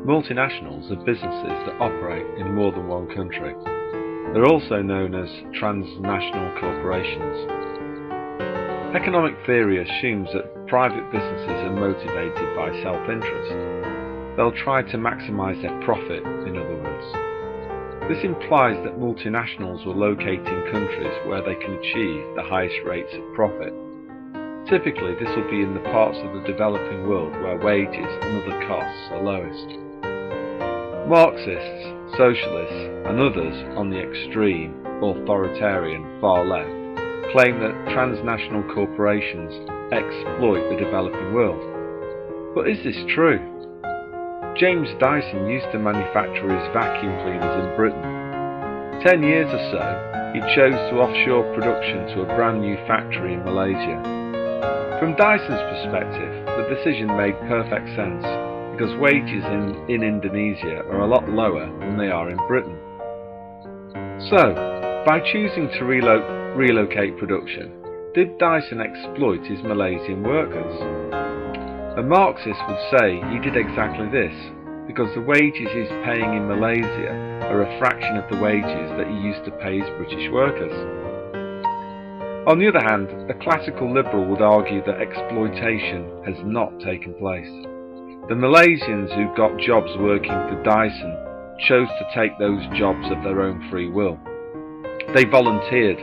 Multinationals are businesses that operate in more than one country. They're also known as transnational corporations. Economic theory assumes that private businesses are motivated by self-interest. They'll try to maximize their profit, in other words. This implies that multinationals will locate in countries where they can achieve the highest rates of profit. Typically, this will be in the parts of the developing world where wages and other costs are lowest. Marxists, socialists, and others on the extreme, authoritarian far left claim that transnational corporations exploit the developing world. But is this true? James Dyson used to manufacture his vacuum cleaners in Britain. 10 years or so, he chose to offshore production to a brand new factory in Malaysia. From Dyson's perspective, the decision made perfect sense because wages in Indonesia are a lot lower than they are in Britain. So, by choosing to relocate production, did Dyson exploit his Malaysian workers? A Marxist would say he did exactly this, because the wages he's paying in Malaysia are a fraction of the wages that he used to pay his British workers. On the other hand, a classical liberal would argue that exploitation has not taken place. The Malaysians who got jobs working for Dyson chose to take those jobs of their own free will. They volunteered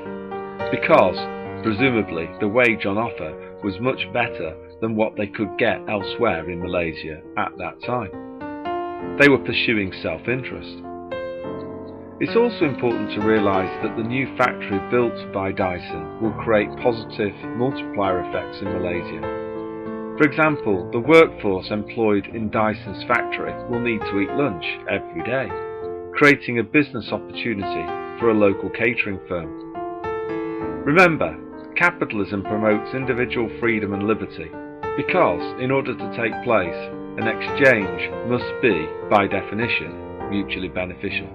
because, presumably, the wage on offer was much better than what they could get elsewhere in Malaysia at that time. They were pursuing self-interest. It's also important to realise that the new factory built by Dyson will create positive multiplier effects in Malaysia. For example, the workforce employed in Dyson's factory will need to eat lunch every day, creating a business opportunity for a local catering firm. Remember, capitalism promotes individual freedom and liberty because, in order to take place, an exchange must be, by definition, mutually beneficial.